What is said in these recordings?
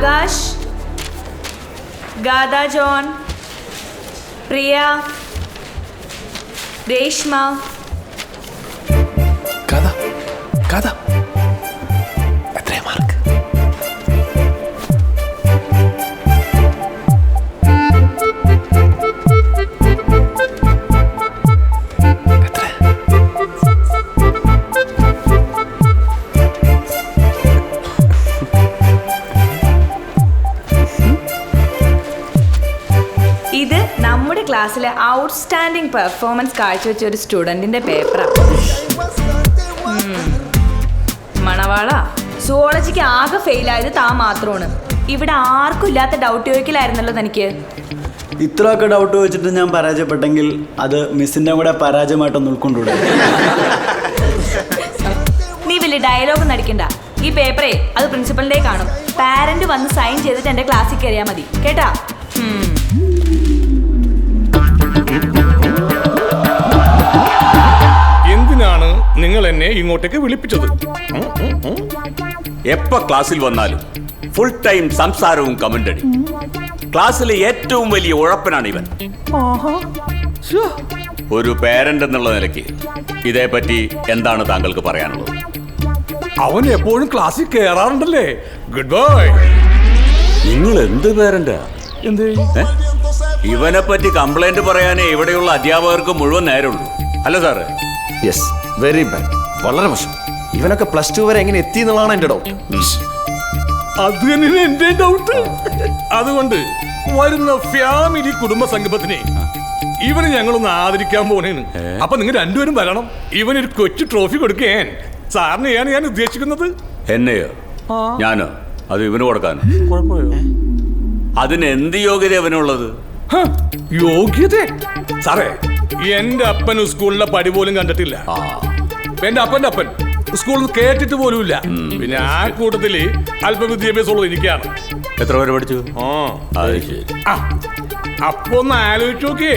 Akash, ഗാദ John, പ്രിയ, രേഷ്മ. കഥ കഥ എത്രയാ മാർക്ക്? ഇത് നമ്മുടെ ക്ലാസ്സിലെ ഔട്ട്സ്റ്റാൻഡിംഗ് പെർഫോമൻസ് കാഴ്ചവെച്ച ഒരു സ്റ്റുഡൻറ്റിൻ്റെ പേപ്പറാണ്. മണവാള, സുവോളജിക്ക് ആകെ ഫെയിലായത് താൻ മാത്രമാണ്. ഇവിടെ ആർക്കും ഇല്ലാത്ത ഡൗട്ട് ചോദിക്കലായിരുന്നല്ലോ തനിക്ക്. ഇത്രയൊക്കെ ഡൗട്ട് വെച്ചിട്ട് ഞാൻ പരാജയപ്പെട്ടെങ്കിൽ അത് മിസ്സിൻ്റെ കൂടെ പരാജയമായിട്ടൊന്ന് ഉൾക്കൊണ്ടുകൂടെ? നീ വലിയ ഡയലോഗ് നടിക്കണ്ട. ഈ പേപ്പറേ അത് പ്രിൻസിപ്പലിൻ്റെ കാണും. പാരന്റ് വന്ന് സൈൻ ചെയ്തിട്ട് എൻ്റെ ക്ലാസ്സിൽ കയറിയാൽ മതി, കേട്ടാ? എന്തിനാണ് നിങ്ങൾ എന്നെ ഇങ്ങോട്ടേക്ക് വിളിപ്പിച്ചത്? എപ്പോ ക്ലാസ്സിൽ വന്നാലും ഫുൾ ടൈം സംസാരവും കമന്റടി. ക്ലാസ്സിലെ ഏറ്റവും വലിയ ഉഴപ്പനാണ് ഇവൻ. ഒരു പേരന്റ് എന്നുള്ള നിലയ്ക്ക് ഇതേപ്പറ്റി എന്താണ് താങ്കൾക്ക് പറയാനുള്ളത്? അവൻ എപ്പോഴും ക്ലാസ്സിൽ കയറാറുണ്ടല്ലേ. Good bye. നിങ്ങൾ എന്ത് പേരന്റാ? ഇവനെ പറ്റി കംപ്ലൈന്റ് പറയാനേ ഇവിടെയുള്ള അധ്യാപകർക്ക് മുഴുവൻ നേരമുള്ളൂ, അല്ല സാറ്? Yes, very bad. വളരെ മോശം. ഇവനൊക്കെ +2 വരെ എങ്ങനെ എത്തി എന്നുള്ളതാണ് എന്റെ ഡൗട്ട്. അത് തന്നെയാണ് എന്റെ ഡൗട്ട്. അതുകൊണ്ട് വരുന്ന ഫാമിലി കുടുംബ സംഗമത്തിനെ ഇവന് ഞങ്ങളൊന്ന് ആദരിക്കാൻ പോണേന്. അപ്പൊ നിങ്ങൾ രണ്ടുപേരും വരണം. ഇവനൊരു കൊച്ചു ട്രോഫി കൊടുക്കാൻ സാറിനെയാണ് ഞാൻ ഉദ്ദേശിക്കുന്നത്. എന്നെയോ? ഞാനോ? അത് ഇവന് കൊടുക്കാൻ? അതിന് എന്ത് യോഗ്യത അവനുള്ളത്? യോഗ്യത? സാറേ, എന്റെ അപ്പൻ സ്കൂളിലെ പടി പോലും കണ്ടിട്ടില്ല. എന്റെ അപ്പന്റെ അപ്പൻ സ്കൂളിൽ കേട്ടിട്ട് പോലുമില്ല. പിന്നെ ആ കൂട്ടത്തില് അല്പ വിദ്യാഭ്യാസമുള്ളത് എനിക്കാണ്. എത്ര പേര് പഠിച്ചു? അപ്പൊ ഒന്ന് ആലോചിച്ച് നോക്കിയേ.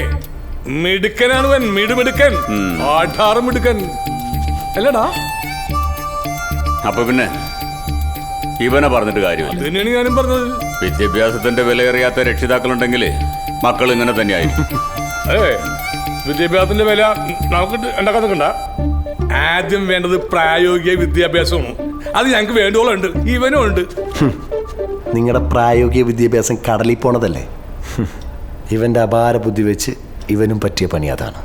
മിടുക്കനാണ് അവൻ, മിടുമിടുക്കൻ, ആഠാറ് മിടുക്കൻ അല്ലടാ. അപ്പൊ പിന്നെ ഇവനെ പറഞ്ഞിട്ട് കാര്യമില്ല. തന്നെയാണ് ഞാനും പറഞ്ഞത്. വിദ്യാഭ്യാസത്തിന്റെ വിലയേറിയാത്ത രക്ഷിതാക്കളുണ്ടെങ്കിൽ മക്കൾ ഇങ്ങനെ തന്നെയായിരിക്കും. വിദ്യാഭ്യാസത്തിന്റെ വില നമുക്ക് ഉണ്ടാക്കാൻ നിൽക്കണ്ട. ആദ്യം വേണ്ടത് പ്രായോഗിക വിദ്യാഭ്യാസമാണ്. അത് ഞങ്ങൾക്ക് വേണ്ടോളം ഉണ്ട്, ഇവനും ഉണ്ട്. നിങ്ങളുടെ പ്രായോഗിക വിദ്യാഭ്യാസം കടലിൽ പോണതല്ലേ? ഇവന്റെ അപാര ബുദ്ധി വെച്ച് ഇവനും പറ്റിയ പണി അതാണ്.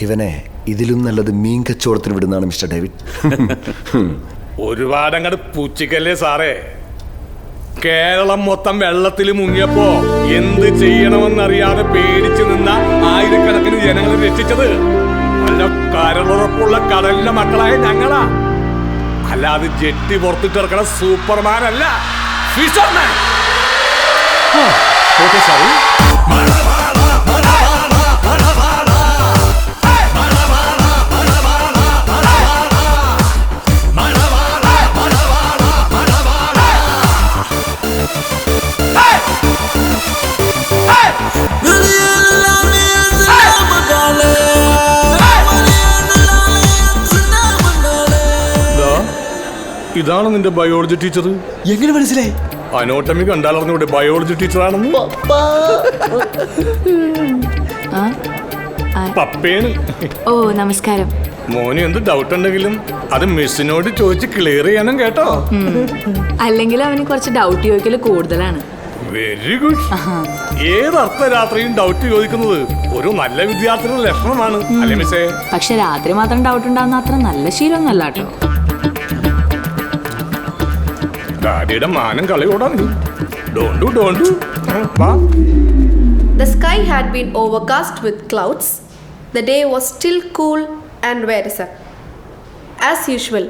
ഇവനെ ഇതിലും നല്ലത് മീൻ കച്ചവടത്തിന് വിടുന്നതാണ് മിസ്റ്റർ ഡേവിഡ്. ഒരുപാട് അങ്ങോട്ട് പൂച്ചിക്കല്ലേ സാറേ. കേരളം മൊത്തം വെള്ളത്തിൽ മുങ്ങിയപ്പോ എന്ത് ചെയ്യണമെന്നറിയാതെ പേടിച്ചു നിന്ന ആയിരക്കണക്കിന് ജനങ്ങളെ രക്ഷിച്ചത് നല്ല കരളുറപ്പുള്ള കടലിലെ മക്കളായ ഞങ്ങളാ. അല്ലാതെ ജെട്ടി പുറത്തിട്ടിറക്കണ സൂപ്പർമാൻ അല്ല, ഫിഷർമാൻ. ഓക്കെ സാറി. ഇതാണ് നിന്റെ ബയോളജി ടീച്ചർ. എങ്ങനെ മനസ്സിലായി? Anatomy കണ്ടാലറിഞ്ഞൂടെ biology ടീച്ചറാണെന്ന്? പപ്പേണ്. ഓ, നമസ്കാരം. മോന് എന്ത് ഡൗട്ട് ഉണ്ടെങ്കിലും അത് മിസ്സിനോട് ചോദിച്ച് ക്ലിയർ ചെയ്യാനും കേട്ടോ. അല്ലെങ്കിൽ അവന് കുറച്ച് ഡൗട്ട് ചോദിക്കൽ കൂടുതലാണ്. Very good. ഏത് അർദ്ധരാത്രിയും ഡൗട്ട് ചോദിക്കുന്നത് ഒരു നല്ല വിദ്യാർത്ഥിയുടെ ലക്ഷണമാണ്, അല്ലേ മിസ്സേ? പക്ഷെ രാത്രി മാത്രം ഡൗട്ട് ഉണ്ടാകുന്ന അത്ര നല്ല ശീലമൊന്നല്ല കേട്ടോ. ഡാഡിയുടെ മാനം കളിയോടാണ്. ഡോണ്ടു. The sky had been overcast with clouds. The day was still cool and wearisome. As usual,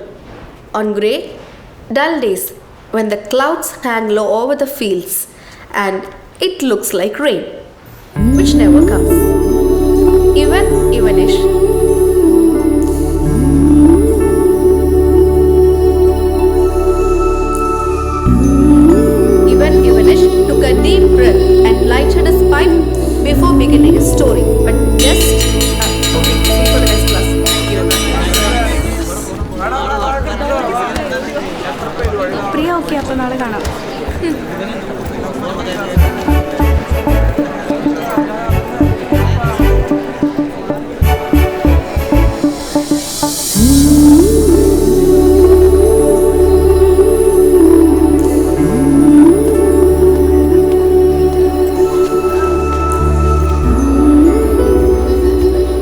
on grey, dull days when the clouds hang low over the fields and it looks like rain, which never comes. Ivanish. Ivanish took a deep breath and lighted his pipe before beginning his story. But just okay, see for the next class. Priya, okay, അപ്പോൾ നാളെ കാണാം.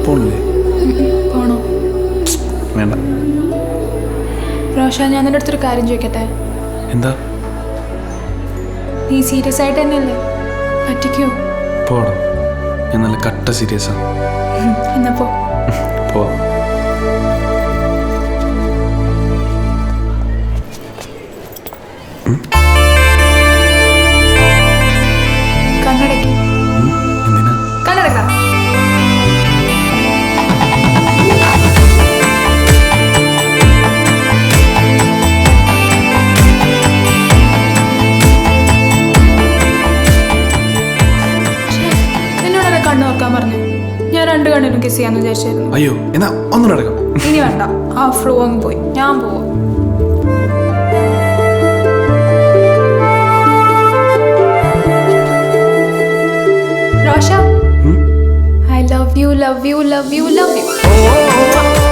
പോണില്ലേ? പോണോ? വേണ്ട. Rocher, ഞാൻ നിന്റെ അടുത്തൊരു കാര്യം ചോദിക്കട്ടെ? എന്താ? നീ സീരിയസ് ആയിട്ട് തന്നെയല്ലേ? പറ്റിക്കോ? പോടാ, ഞാൻ നല്ല കട്ട സീരിയസാ. എന്നാ പോ. പോവാം. കണ്ണടയ്ക്ക്. എന്തിനാ? കണ്ണടക്കാം. എന്നോടല്ലേ കണ്ണ് നോക്കാൻ പറഞ്ഞു? ഞാൻ 2 കണ്ണിനും കിസ് ചെയ്യാന്ന് വിചാരിച്ചായിരുന്നു. അയ്യോ, എന്നാ ഒന്നുകൂടെ അടക്കാം. ഇനി വേണ്ട, ആ ഫ്ലോ അങ്ങ് പോയി. ഞാൻ പോവാം. Rocher, I love you, love you, love you, love you.